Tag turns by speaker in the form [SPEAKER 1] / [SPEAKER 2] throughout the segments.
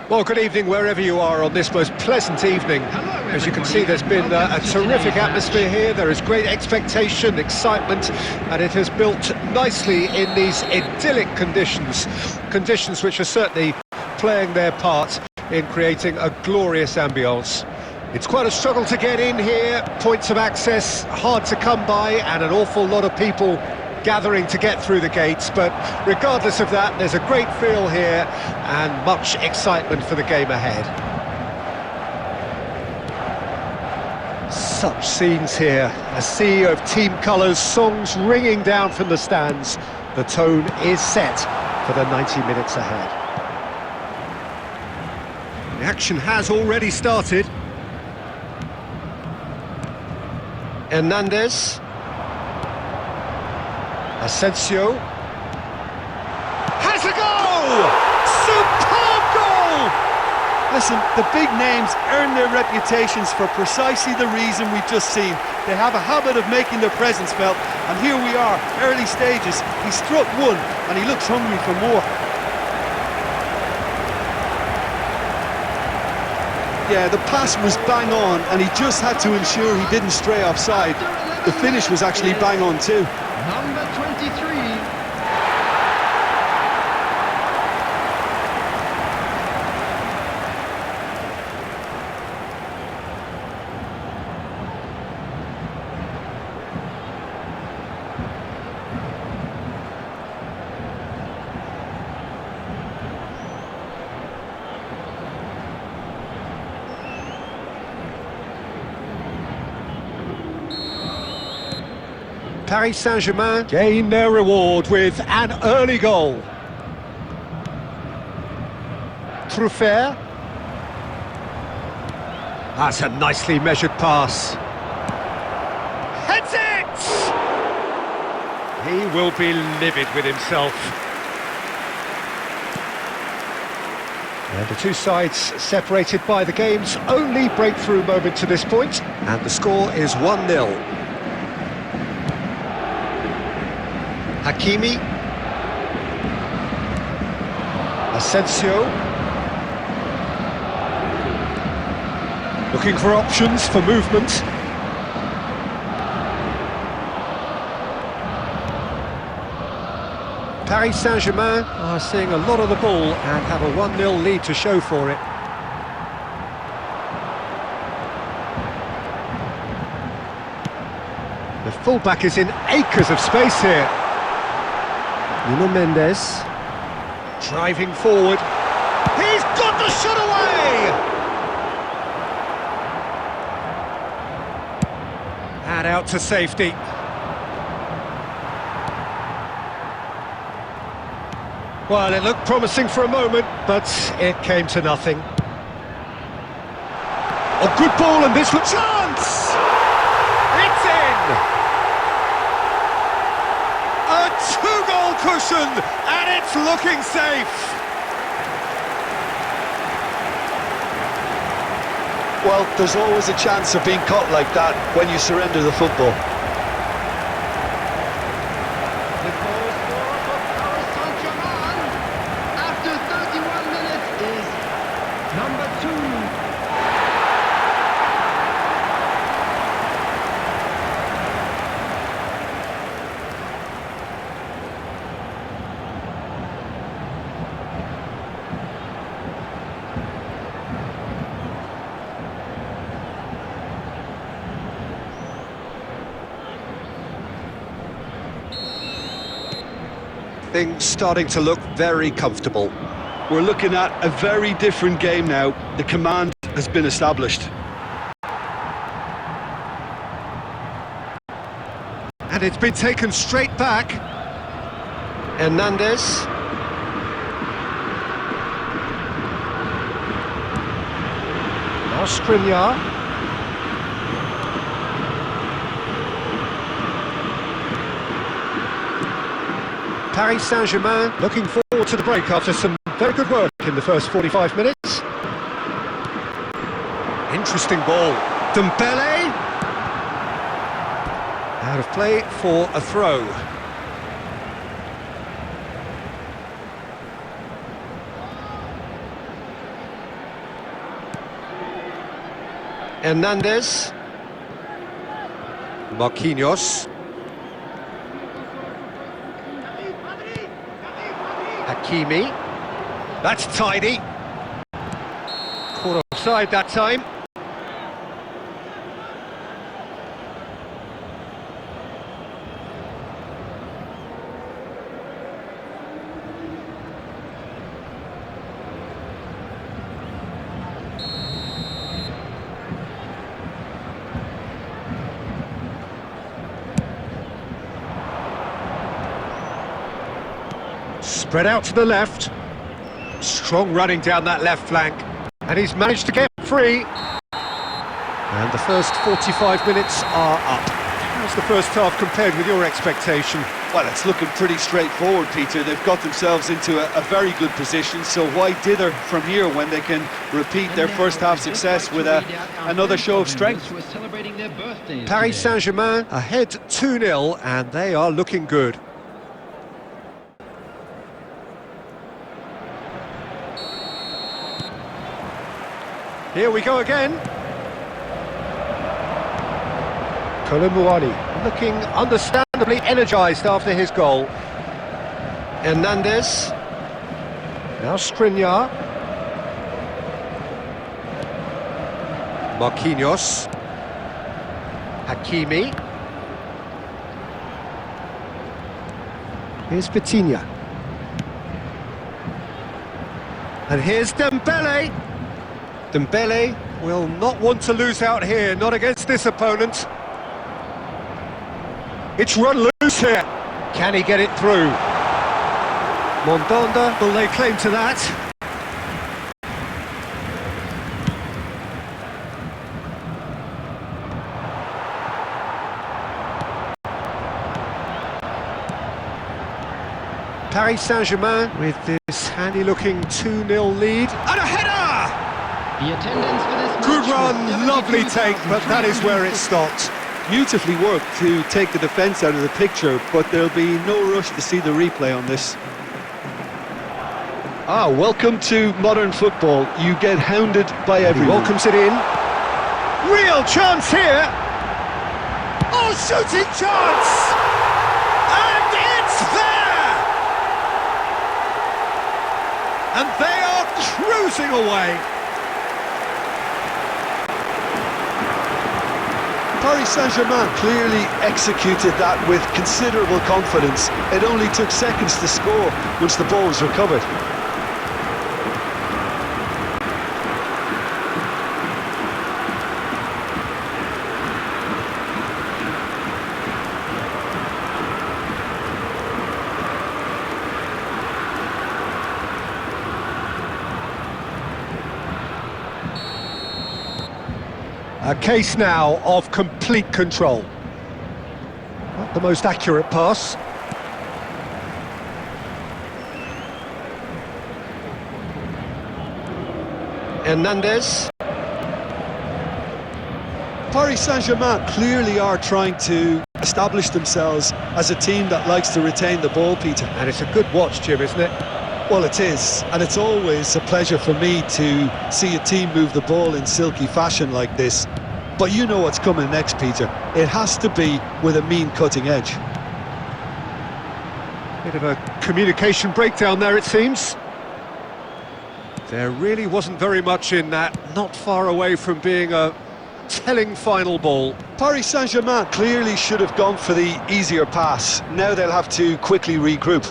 [SPEAKER 1] Well, good evening wherever you are on this most pleasant evening. As you can see, there's been a terrific atmosphere here. There is great expectation, excitement, and it has built nicely in these idyllic conditions. Conditions which are certainly playing their part in creating a glorious ambience. It's quite a struggle to get in here, points of access hard to come by, and an awful lot of people gathering to get through the gates, but regardless of that, there's a great feel here and much excitement for the game ahead. Such scenes here, a sea of team colours, songs ringing down from the stands. The tone is set for the 90 minutes ahead. The action has already started. Hernandez. Asensio has a goal! Superb goal!
[SPEAKER 2] Listen, the big names earn their reputations for precisely the reason we've just seen. They have a habit of making their presence felt, and here we are, early stages. He struck one, and he looks hungry for more. Yeah, the pass was bang on, and he just had to ensure he didn't stray offside. The finish was actually bang on too.
[SPEAKER 3] Number 23.
[SPEAKER 1] Paris Saint-Germain gain their reward with an early goal. Truffert. That's a nicely measured pass. Heads it! He will be livid with himself. And the two sides separated by the game's only breakthrough moment to this point, and the score is 1-0. Hakimi, Asensio, looking for options for movement. Paris Saint-Germain are seeing a lot of the ball and have a 1-0 lead to show for it. The fullback is in acres of space here. Nuno Mendes, driving forward, he's got the shot away! And out to safety. Well, it looked promising for a moment, but it came to nothing. A good ball, and this looks... Chance! It's in! A two-goal cushion, and it's looking safe.
[SPEAKER 2] Well, there's always a chance of being caught like that when you surrender the football.
[SPEAKER 3] The goal scorer for Paris Saint-Germain after 31 minutes is number 2.
[SPEAKER 1] Things starting to look very comfortable.
[SPEAKER 2] We're looking at a very different game now. The command has been established.
[SPEAKER 1] And it's been taken straight back. Hernandez. Now Skriniar. Paris Saint-Germain looking forward to the break after some very good work in the first 45 minutes. Interesting ball. Dembele. Out of play for a throw. Hernandez. Marquinhos. Hakimi. That's tidy. Caught offside that time. Spread out to the left. Strong running down that left flank. And he's managed to get free. And the first 45 minutes are up. How's the first half compared with your expectation?
[SPEAKER 2] Well, it's looking pretty straightforward, Peter. They've got themselves into a very good position, so why dither from here when they can repeat their first half success with another show of strength?
[SPEAKER 1] Paris Saint-Germain ahead 2-0 and they are looking good. Here we go again. Colomouani looking understandably energised after his goal. Hernandez. Now Skriniar. Marquinhos. Hakimi. Here's Vitinha. And here's Dembele. Dembele will not want to lose out here, not against this opponent. It's run loose here. Can he get it through? Mondanda will lay claim to that. Paris Saint-Germain with this handy-looking 2-0 lead. And a header!
[SPEAKER 3] The attendance for this
[SPEAKER 1] Good
[SPEAKER 3] match
[SPEAKER 1] run,
[SPEAKER 3] was
[SPEAKER 1] lovely take, but that is where it stopped.
[SPEAKER 2] Beautifully worked to take the defence out of the picture, but there'll be no rush to see the replay on this. Welcome to modern football. You get hounded by everyone.
[SPEAKER 1] He welcomes it in. Real chance here. Oh, shooting chance! And it's there! And they are cruising away.
[SPEAKER 2] Paris Saint-Germain clearly executed that with considerable confidence. It only took seconds to score once the ball was recovered.
[SPEAKER 1] A case now of complete control. Not the most accurate pass. Hernandez.
[SPEAKER 2] Paris Saint-Germain clearly are trying to establish themselves as a team that likes to retain the ball, Peter.
[SPEAKER 1] And it's a good watch, Jim, isn't it?
[SPEAKER 2] Well, it is, and it's always a pleasure for me to see a team move the ball in silky fashion like this. But you know what's coming next, Peter. It has to be with a mean cutting edge.
[SPEAKER 1] Bit of a communication breakdown there, it seems. There really wasn't very much in that, not far away from being a telling final ball.
[SPEAKER 2] Paris Saint-Germain clearly should have gone for the easier pass. Now they'll have to quickly regroup.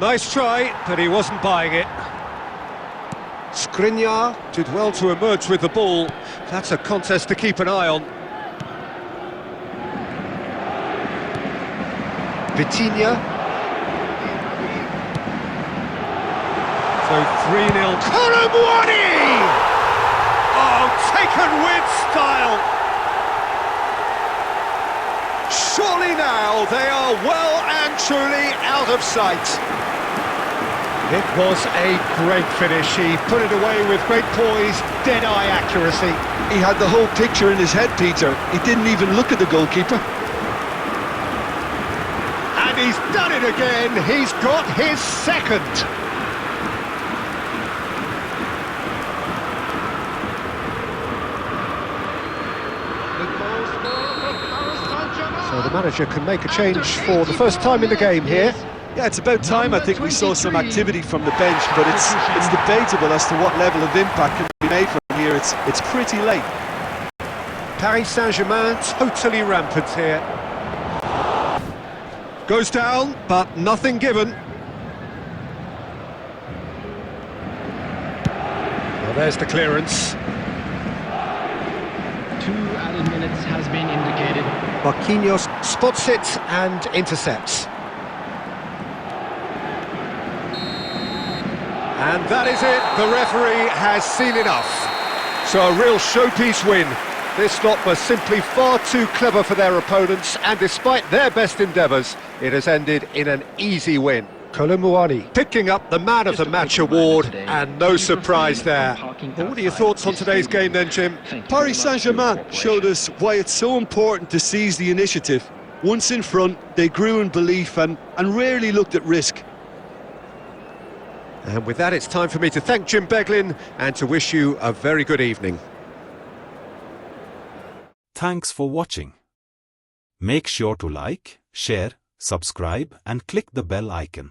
[SPEAKER 1] Nice try, but he wasn't buying it. Skriniar did well to emerge with the ball. That's a contest to keep an eye on. Vitinha. So 3-0. Colomouani! Oh, taken with style. Surely now they are well and truly out of sight. It was a great finish. He put it away with great poise, dead-eye accuracy.
[SPEAKER 2] He had the whole picture in his head, Peter. He didn't even look at the goalkeeper.
[SPEAKER 1] And he's done it again. He's got his second. manager can make a change for the first time in the game here.
[SPEAKER 2] Yeah, it's about time. I think we saw some activity from the bench, but it's debatable as to what level of impact can be made from here. It's pretty late.
[SPEAKER 1] Paris Saint-Germain totally rampant here. Goes down, but nothing given. Well, there's the clearance.
[SPEAKER 3] 2 added minutes has been indicated.
[SPEAKER 1] Marquinhos spots it and intercepts. And that is it, the referee has seen enough. So a real showpiece win. This lot was simply far too clever for their opponents, and despite their best endeavours, it has ended in an easy win. Kolumuani picking up the Man of the Match award, and no surprise there. Well, what are your thoughts on today's game then, Jim?
[SPEAKER 2] Paris Saint-Germain showed us why it's so important to seize the initiative. Once in front, they grew in belief and rarely looked at risk.
[SPEAKER 1] And with that, it's time for me to thank Jim Beglin and to wish you a very good evening.
[SPEAKER 4] Thanks for watching. Make sure to like, share, subscribe and click the bell icon.